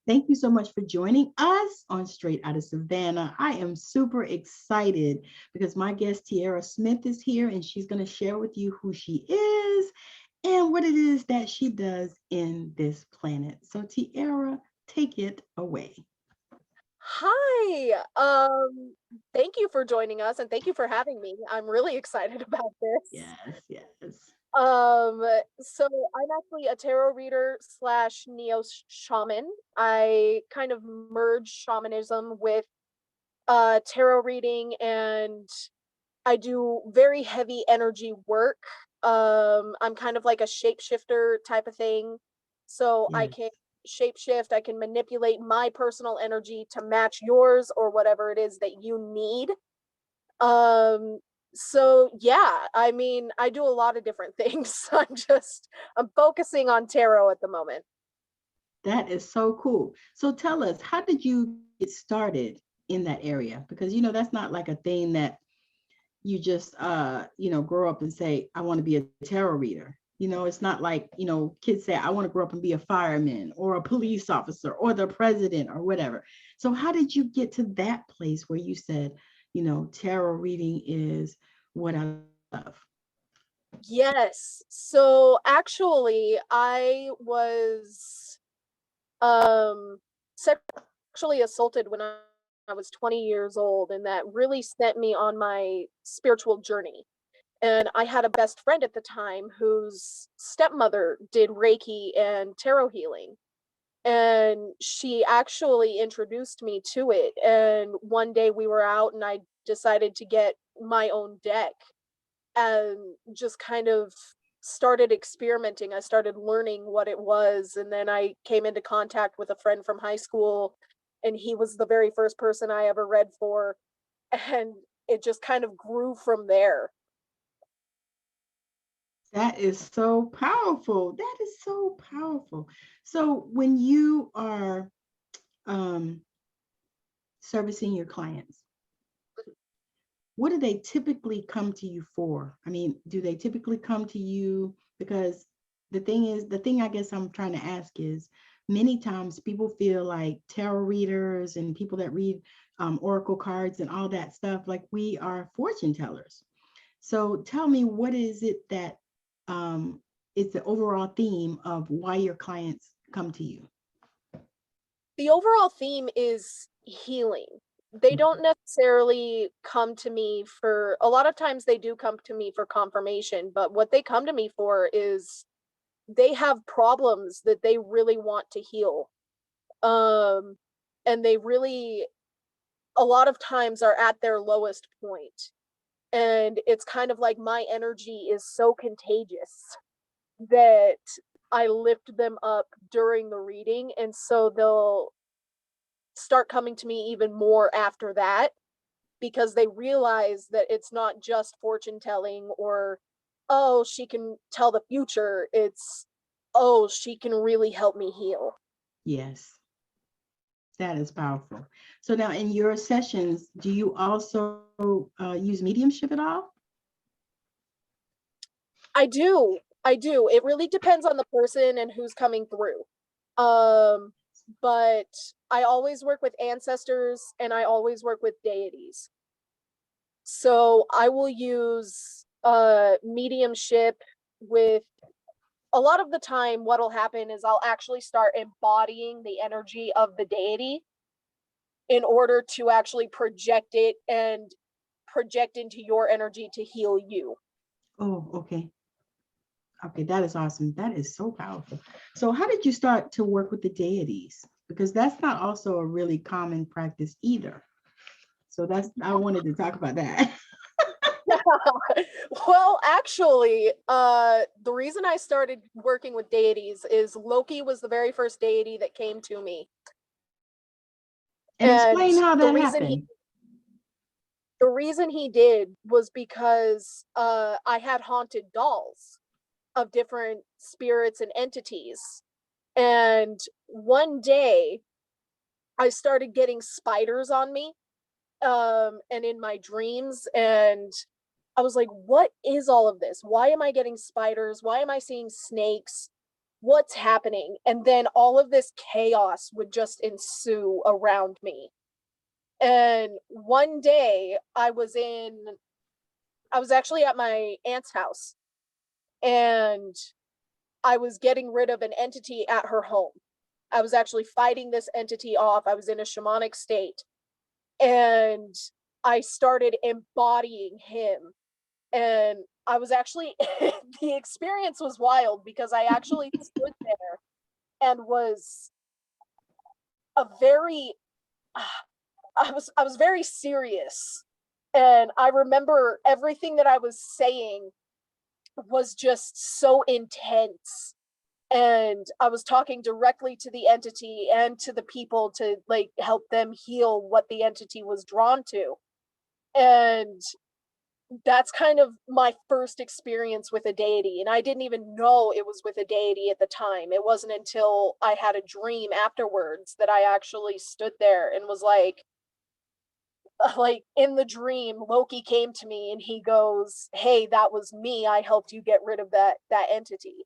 Thank you so much for joining us on Straight Outta Savannah. I am super excited because my guest Tierrah Smith is here and she's going to share with you who she is and what it is that she does in this planet. So Tierrah, take it away. Hi. Thank you for joining us and thank you for having me. I'm really excited about this. Yes, yes. Um, so I'm actually a tarot reader slash neo shaman. I kind of merge shamanism with tarot reading, and I do very heavy energy work. I'm kind of like a shapeshifter type of thing. So I Yes. can shapeshift, I can manipulate my personal energy to match yours or whatever it is that you need. Um, so yeah, I mean, I do a lot of different things. I'm focusing on tarot at the moment. That is so cool. So tell us, how did you get started in that area? Because that's not like a thing that you just grow up and say, I want to be a tarot reader. It's not like, kids say, I want to grow up and be a fireman or a police officer or the president or whatever. So how did you get to that place where you said, tarot reading is what I love? Yes. So actually, I was um sexually assaulted when I was 20 years old, and that really sent me on my spiritual journey. And I had a best friend at the time whose stepmother did Reiki and tarot healing. And she actually introduced me to it. And one day we were out and I decided to get my own deck and just kind of started experimenting. I started learning what it was. And then I came into contact with a friend from high school, and he was the very first person I ever read for. And it just kind of grew from there. That is so powerful. That is so powerful. So when you are um, servicing your clients, what do they typically come to you for? I mean, do they typically come to you because the thing I guess I'm trying to ask is many times people feel like tarot readers and people that read oracle cards and all that stuff, like we are fortune tellers. So tell me, what is it that is the overall theme of why your clients come to you? The overall theme is healing. They don't necessarily come to me for, a lot of times they do come to me for confirmation, but what they come to me for is they have problems that they really want to heal. Um and they really, a lot of times, are at their lowest point. And it's kind of like my energy is so contagious that I lift them up during the reading, and so they'll start coming to me even more after that, because they realize that it's not just fortune telling or, oh, she can tell the future. It's, oh, she can really help me heal. Yes, that is powerful. So now in your sessions, do you also use mediumship at all? I do. It really depends on the person and who's coming through. Um, but I always work with ancestors and I always work with deities. So I will use mediumship with, a lot of the time what'll happen is I'll actually start embodying the energy of the deity in order to actually project it and project into your energy to heal you. Oh, okay. Okay, that is awesome. That is so powerful. So how did you start to work with the deities? Because that's not also a really common practice either. So that's I wanted to talk about that. Well, actually, the reason I started working with deities is Loki was the very first deity that came to me. And And explain how the that reason he happened. the reason he did was because I had haunted dolls of different spirits and entities. And one day I started getting spiders on me, and in my dreams, and I was like, what is all of this? Why am I getting spiders? Why am I seeing snakes? what's happening? And then all of this chaos would just ensue around me. And one day I was actually at my aunt's house, and I was getting rid of an entity at her home. I was actually fighting this entity off. I was in a shamanic state, and I started embodying him. And I was actually, the experience was wild because I actually stood there and was a very, I was very serious. And I remember everything that I was saying was just so intense. And I was talking directly to the entity and to the people to like help them heal what the entity was drawn to. And that's kind of my first experience with a deity. And I didn't even know it was with a deity at the time. It wasn't until I had a dream afterwards that I actually stood there and was like in the dream, Loki came to me and he goes, "Hey, that was me. I helped you get rid of that entity.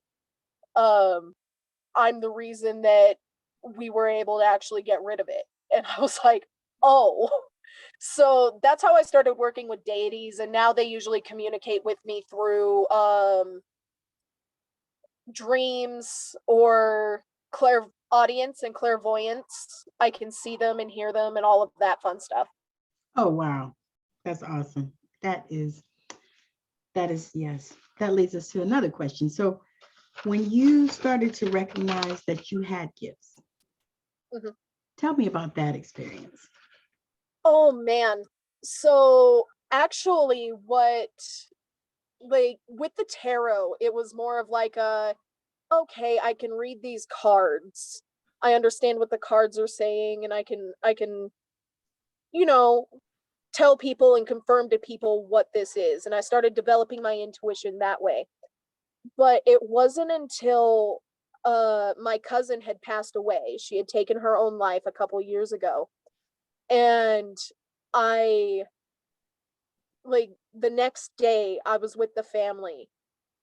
Um, I'm the reason that we were able to actually get rid of it." And I was like, "Oh." So that's how I started working with deities, and now they usually communicate with me through dreams or clairaudience and clairvoyance. I can see them and hear them and all of that fun stuff. Oh, wow. That's awesome. That is, yes. That leads us to another question. So when you started to recognize that you had gifts, Mhm. tell me about that experience. Oh man. So actually what like with the tarot, it was more of like a, okay, I can read these cards. I understand what the cards are saying, and I can, you know, tell people and confirm to people what this is. And I started developing my intuition that way. But it wasn't until my cousin had passed away. She had taken her own life a couple years ago. And I like the next day I was with the family,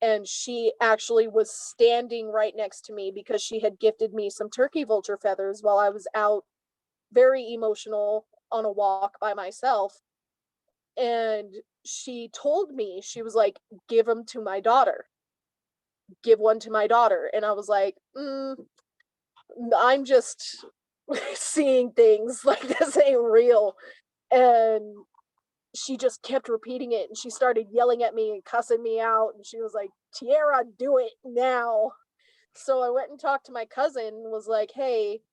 and she actually was standing right next to me because she had gifted me some turkey vulture feathers while I was out very emotional on a walk by myself. And she told me, she was like, "Give them to my daughter, give one to my daughter." And I was like, I'm just seeing things, like this ain't real. And she just kept repeating it, and she started yelling at me and cussing me out, and she was like, "Tierrah, do it now." So I went and talked to my cousin and was like, "Hey,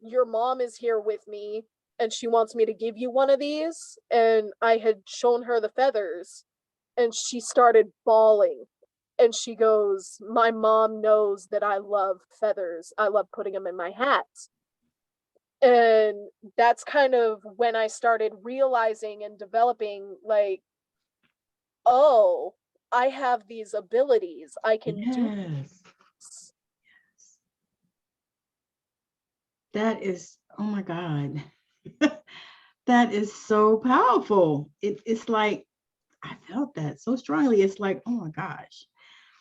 your mom is here with me and she wants me to give you one of these." And I had shown her the feathers, and she started bawling. And she goes, "My mom knows that I love feathers. I love putting them in my hats." And that's kind of when I started realizing and developing, like, oh, I have these abilities. I can do Yes. this. That is, oh my God. That is so powerful. It's like, I felt that so strongly. It's like, oh my gosh.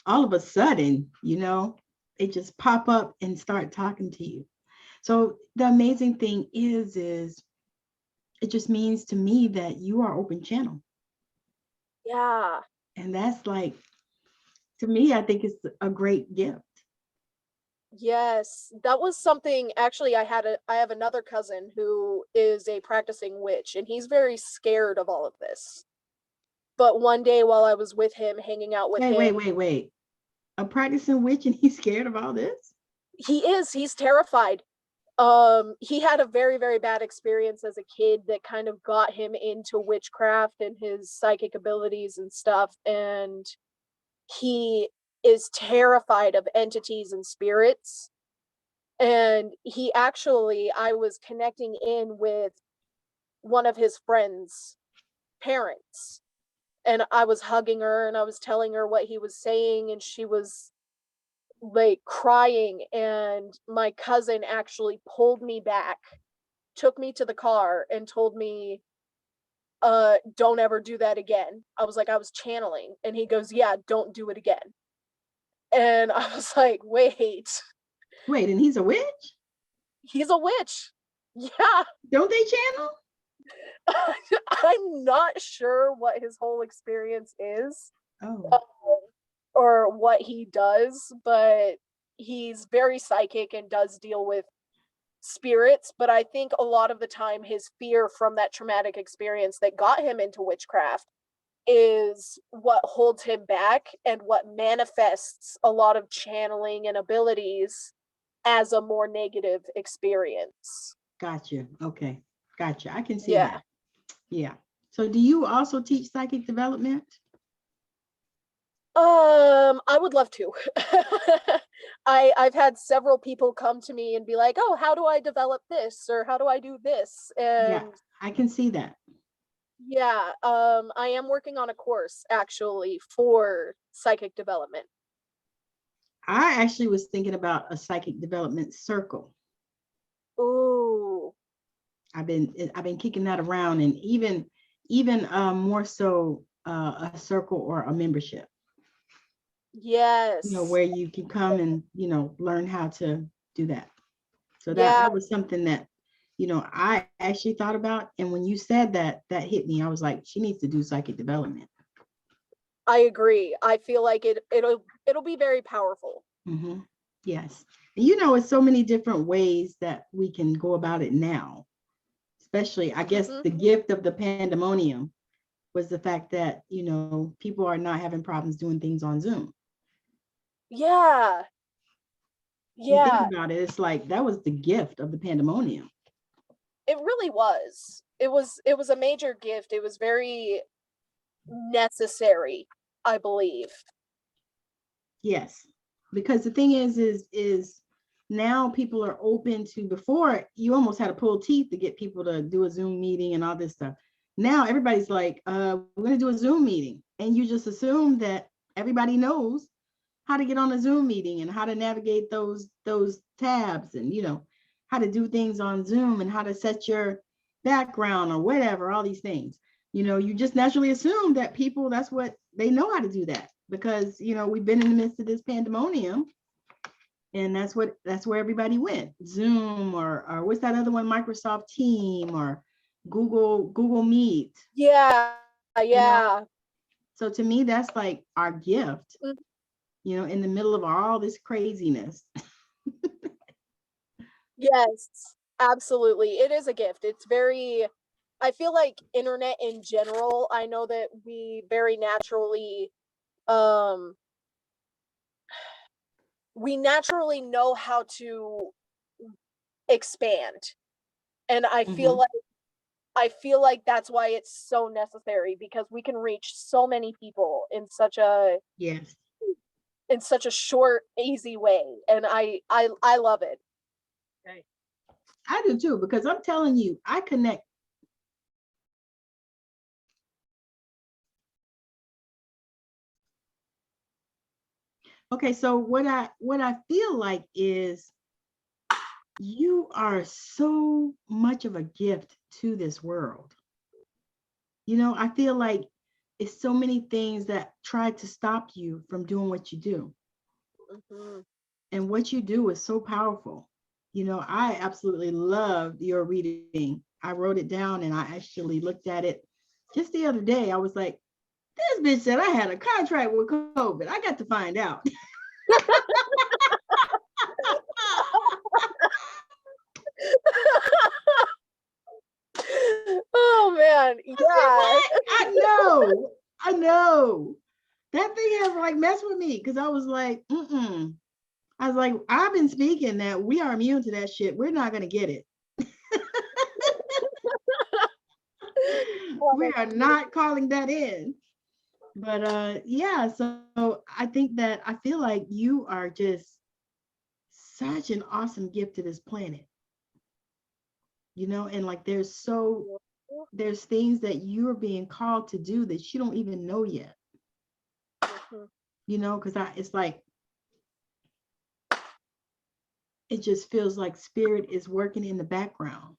All of a sudden, they just pop up and start talking to you. So the amazing thing is it just means to me that you are open channel. Yeah. And that's like, to me, I think it's a great gift. Yes, that was something. Actually, I have another cousin who is a practicing witch, and he's very scared of all of this. But one day while I was with him, hanging out with Wait, him, wait, wait, wait. A practicing witch and he's scared of all this? he's terrified. He had a very, very bad experience as a kid that kind of got him into witchcraft and his psychic abilities and stuff, and he is terrified of entities and spirits. And I was connecting in with one of his friends' parents, and I was hugging her and I was telling her what he was saying, and she was like crying. And my cousin actually pulled me back, took me to the car, and told me, "Don't ever do that again." I was like, "I was channeling." And he goes, "Yeah, don't do it again." And I was like, "Wait." Wait, and he's a witch? He's a witch. Yeah. Don't they channel? I'm not sure what his whole experience is. Oh, Or what he does, but he's very psychic and does deal with spirits. But I think a lot of the time his fear from that traumatic experience that got him into witchcraft is what holds him back and what manifests a lot of channeling and abilities as a more negative experience. gotcha. Okay, gotcha. I can see Yeah. that. Yeah. So do you also teach psychic development? I would love to. I've had several people come to me and be like, "Oh, how do I develop this?" or "How do I do this?" Yeah, And I can see that. yeah, I am working on a course actually for psychic development. I actually was thinking about a psychic development circle. Ooh, I've been kicking that around, and even more so a circle or a membership, yes. where you can come and learn how to do that. So that Yeah, that was something that I actually thought about, and when you said that, that hit me. I was like, she needs to do psychic development. I agree. I feel like it'll be very powerful. Hmm. Yes. And it's so many different ways that we can go about it now, especially I guess Mhm. the gift of the pandemonium was the fact that people are not having problems doing things on Zoom. Yeah. You think Yeah, about it, it's like that was the gift of the pandemonium. it really was. It was a major gift. It was very necessary, I believe. Yes, because the thing is now people are open to. Before, you almost had to pull teeth to get people to do a Zoom meeting and all this stuff. Now everybody's like, we're going to do a Zoom meeting, and you just assume that everybody knows how to get on a Zoom meeting and how to navigate those tabs, and how to do things on Zoom and how to set your background or whatever, all these things. You just naturally assume that people, that's what they know, how to do that, because we've been in the midst of this pandemonium, and that's where everybody went. Zoom, or what's that other one, Microsoft Team, or Google Meet. Yeah, you know yeah. so to me, that's like our gift, Mm, in the middle of all this craziness. yes, absolutely. It is a gift. It's very I feel like internet in general, I know that um we naturally know how to expand. And Hmm. I feel like that's why it's so necessary because we can reach so many people Yes, in such a short, easy way. And I love it. I do too, because I'm telling you, I connect. Okay, so what I feel like is you are so much of a gift to this world. I feel like it's so many things that try to stop you from doing what you do. Mhm. And what you do is so powerful. I absolutely loved your reading. I wrote it down and I actually looked at it just the other day. I was like, this bitch said I had a contract with COVID. I got to find out. Oh man, I said, yeah. what? I know. That thing has like messed with me, because I was like, mm-mm. I was like, I've been speaking that we are immune to that shit. We're not gonna get it. Oh, We are not calling that in. But yeah, so I feel like you are just such an awesome gift to this planet. And like there's things that you're being called to do that you don't even know yet. mhm. Because it's like it just feels like spirit is working in the background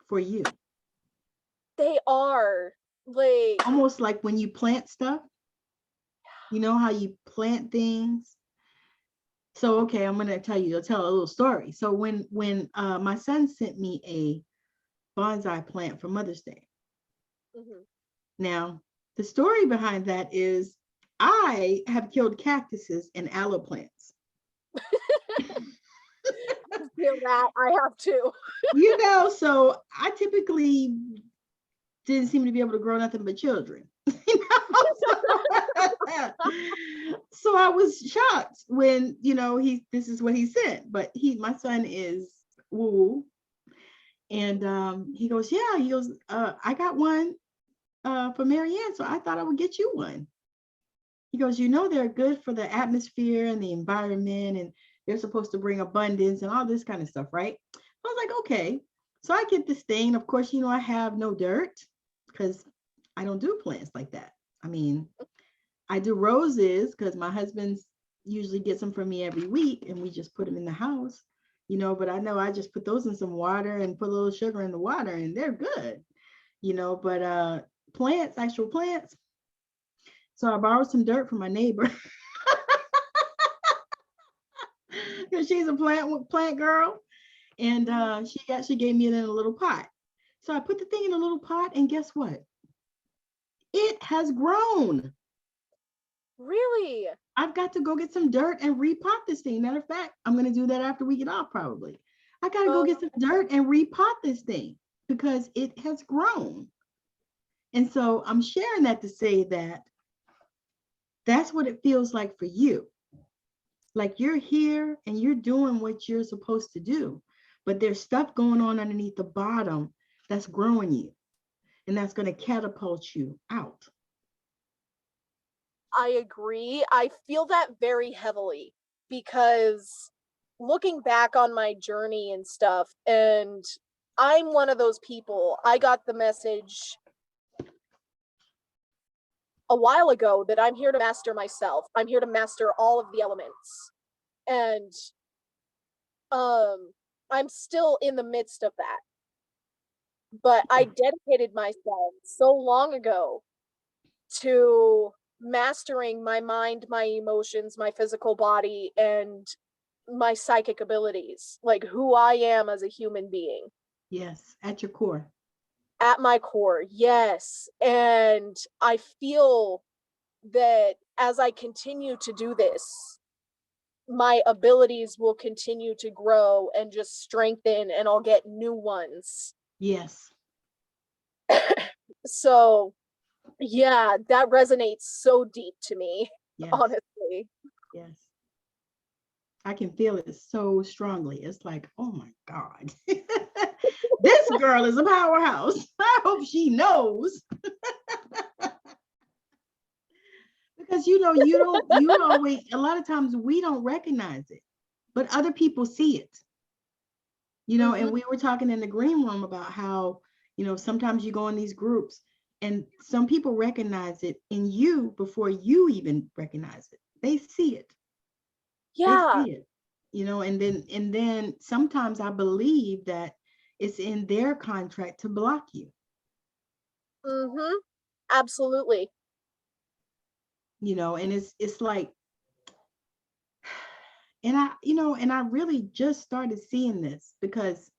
for you. They are like Almost like when you plant stuff, how you plant things, So, okay, I'm going to tell a little story. So when my son sent me a bonsai plant for Mother's Day. Mhm. Now, the story behind that is I have killed cactuses and aloe plants. Feel that I have to. So I typically didn't seem to be able to grow nothing but children. So I was shocked when, this is what he sent. But my son is woo. And he goes, yeah, I got one for Marianne, so I thought I would get you one. He goes, they're good for the atmosphere and the environment, and they're supposed to bring abundance and all this kind of stuff, right? I was like, okay. So I get this thing. Of course, I have no dirt because I don't do plants like that. I mean, I do roses because my husband's usually gets them for me every week, and we just put them in the house, but I know I just put those in some water and put a little sugar in the water, and they're good, but plants, actual plants. So I borrowed some dirt from my neighbor because she's a plant girl, and she actually gave me it in a little pot. So I put the thing in a little pot, and guess what? It has grown. Really? I've got to go get some dirt and repot this thing. Matter of fact, I'm going to do that after we get off probably. I got to go get some dirt and repot this thing because it has grown. And so I'm sharing that to say that that's what it feels like for you. Like you're here and you're doing what you're supposed to do, but there's stuff going on underneath the bottom that's growing you, and that's going to catapult you out. I agree. I feel that very heavily because looking back on my journey and stuff, and I'm one of those people. I got the message a while ago that I'm here to master myself. I'm here to master all of the elements. And I'm still in the midst of that. But I dedicated myself so long ago to mastering my mind, my emotions, my physical body, and my psychic abilities, like who I am as a human being. Yes, at your core. At my core, yes. And I feel that as I continue to do this, my abilities will continue to grow and just strengthen, and I'll get new ones. Yes. So, yeah, that resonates so deep to me, Yes. honestly. Yes. I can feel it so strongly. It's like, oh my God, this girl is a powerhouse. I hope she knows. Because you always, a lot of times we don't recognize it, but other people see it. And we were talking in the green room about how, sometimes you go in these groups and some people recognize it in you before you even recognize it. They see it. Yeah. They see it, and then sometimes I believe that it's in their contract to block you. Absolutely. And it's like, and I really just started seeing this because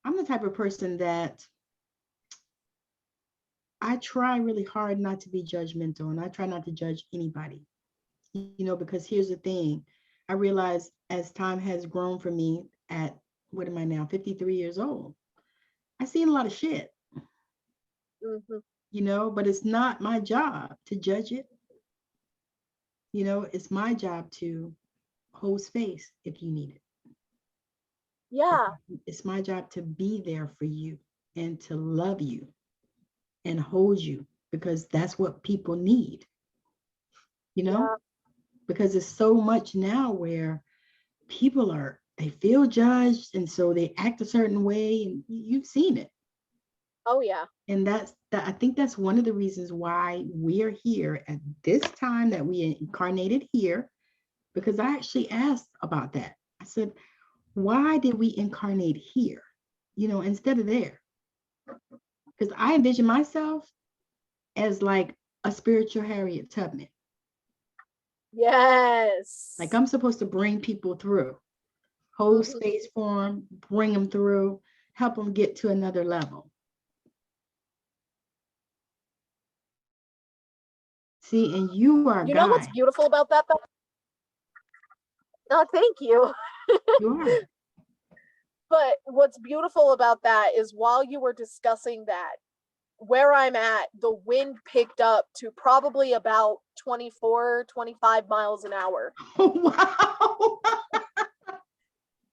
I'm the type of person that I try really hard not to be judgmental, and I try not to judge anybody, because here's the thing. I realize as time has grown for me at, what am I now, 53 years old, I've seen a lot of shit, but it's not my job to judge it. It's my job to hold space if you need it. Yeah. It's my job to be there for you and to love you and hold you, because that's what people need, Yeah. because it's so much now where people they feel judged, and so they act a certain way, and you've seen it. Oh yeah. And I think that's one of the reasons why we're here at this time that we incarnated here, because I actually asked about that. I said, why did we incarnate here, instead of there? Because I envision myself as like a spiritual Harriet Tubman. Yes. Like I'm supposed to bring people through, hold space for them, bring them through, help them get to another level. See, and you are a You know what's guy. beautiful about that though? No, thank you. You are. But what's beautiful about that is while you were discussing that, where I'm at, the wind picked up to probably about 24, 25 miles an hour. Wow.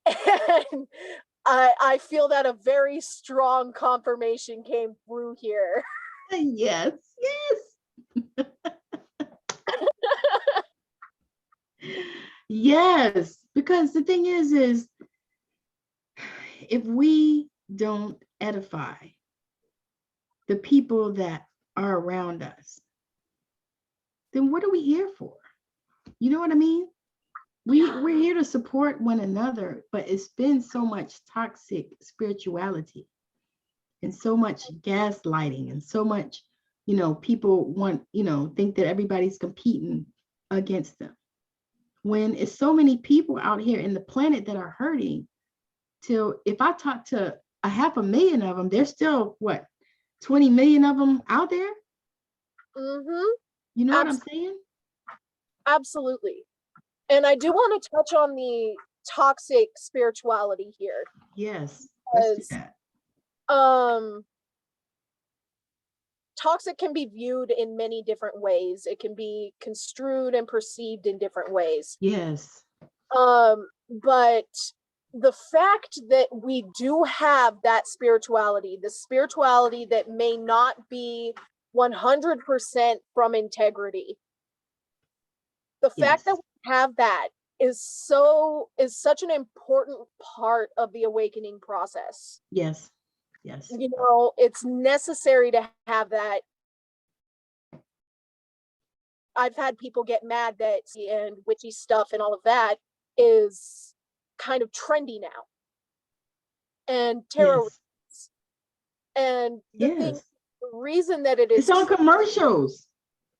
And I feel that a very strong confirmation came through here. Yes, yes. Yes, because the thing is if we don't edify the people that are around us, then what are we here for? You know what I mean? We're here to support one another, but it's been so much toxic spirituality and so much gaslighting and so much, people want, think that everybody's competing against them. When it's so many people out here in the planet that are hurting, till if I talk to a 500,000 of them, there's still what, 20 million of them out there? Mm-hmm. You know what I'm saying? Absolutely. And I do want to touch on the toxic spirituality here. Yes, let's do Because that. toxic can be viewed in many different ways. It can be construed and perceived in different ways. Yes. But the fact that we do have that spirituality, the spirituality that may not be 100% from integrity, the fact that we have that is such an important part of the awakening process. Yes. Yes. It's necessary to have that. I've had people get mad that and witchy stuff and all of that is kind of trendy now. And tarot, Yes. and the Yes. the reason that it is It's on commercials.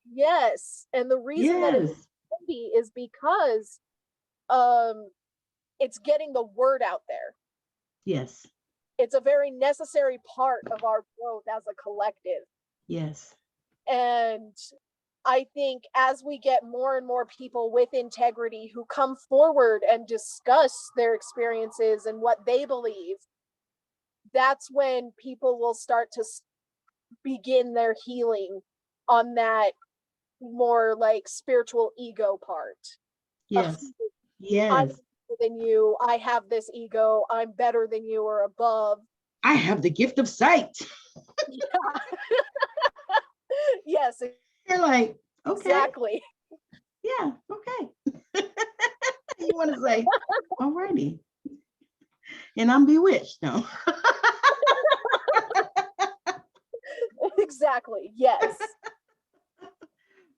yes, and the reason that it's Yes. trendy is because it's getting the word out there. Yes. It's a very necessary part of our growth as a collective. Yes. And I think as we get more and more people with integrity who come forward and discuss their experiences and what they believe, that's when people will start to begin their healing on that more like spiritual ego part. Yes. I'm Yes. better than you. I have this ego. I'm better than you or above. I have the gift of sight. Yeah. Yes. You're like, okay. Exactly. Yeah, okay. You want to say, alrighty. And I'm bewitched, no. Exactly. Yes.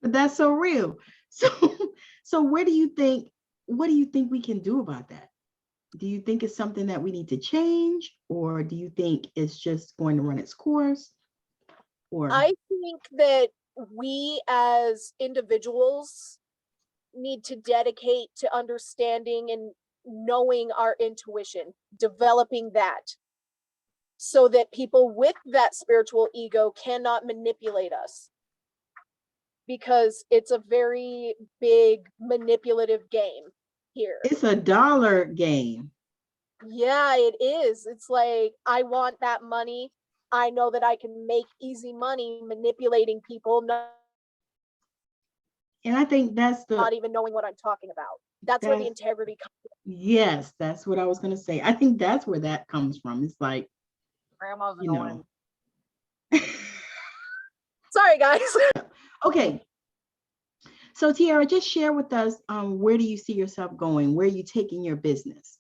But that's so real. So what do you think we can do about that? Do you think it's something that we need to change, or do you think it's just going to run its course? Or I think that we as individuals need to dedicate to understanding and knowing our intuition, developing that so that people with that spiritual ego cannot manipulate us, because it's a very big manipulative game here. it's a dollar game. Yeah, it is. It's like, I want that money. I know that I can make easy money manipulating people, And I think that's not even knowing what I'm talking about. That's where the integrity comes from. yes, that's what I was going to say. I think that's where that comes from. It's like, Grandma's annoying. Sorry, guys. Okay. So Tierrah, just share with us, where do you see yourself going? Where are you taking your business?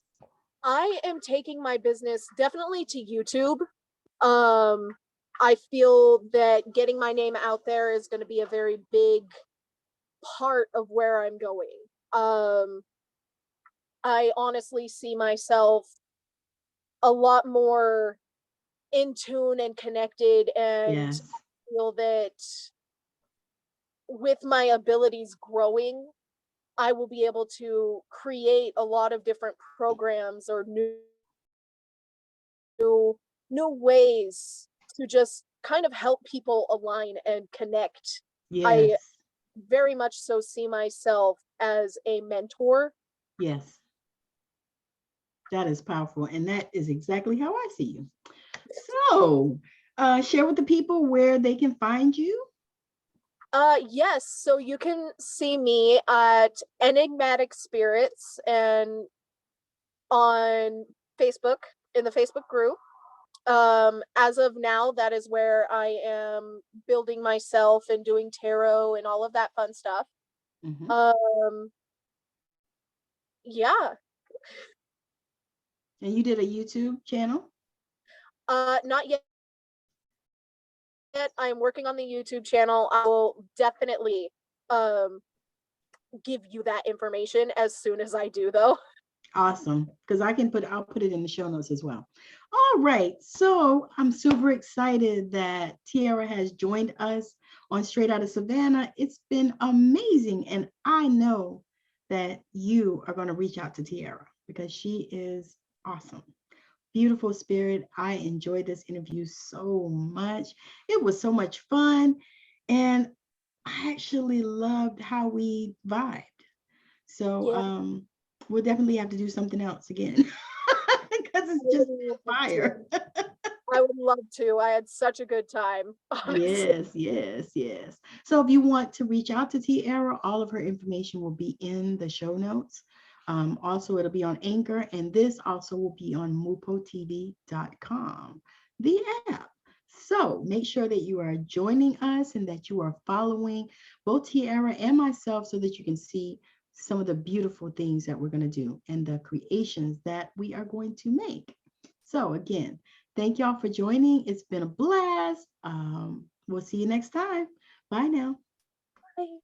I am taking my business definitely to YouTube. I feel that getting my name out there is going to be a very big part of where I'm going. I honestly see myself a lot more in tune and connected, and Yes. I feel that with my abilities growing, I will be able to create a lot of different programs or new ways to just kind of help people align and connect. I Yes. very much so see myself as a mentor. Yes. That is powerful. And that is exactly how I see you. So, share with the people where they can find you. Yes, so you can see me at Enigmatic Spirits and on Facebook, in the Facebook group. As of now, that is where I am building myself and doing tarot and all of that fun stuff. Mhm. Um, yeah. And you did a YouTube channel? Not yet. I'm working on the YouTube channel. I will definitely um give you that information as soon as I do, though. Awesome. Because I'll put it in the show notes as well. All right. So I'm super excited that Tierrah has joined us on Straight Outta Savannah. It's been amazing. And I know that you are going to reach out to Tierrah because she is awesome. Beautiful spirit. I enjoyed this interview so much. It was so much fun. And I actually loved how we vibed. So Yeah, we'll definitely have to do something else again because I it's would just love fire. to. I would love to. I had such a good time, honestly. Yes, yes, yes. So if you want to reach out to Tierrah, all of her information will be in the show notes. Also, it'll be on Anchor, and this also will be on mupotv.com, the app. So make sure that you are joining us and that you are following both Tierrah and myself so that you can see some of the beautiful things that we're going to do and the creations that we are going to make. So again, thank y'all for joining. It's been a blast. We'll see you next time. Bye now. Bye.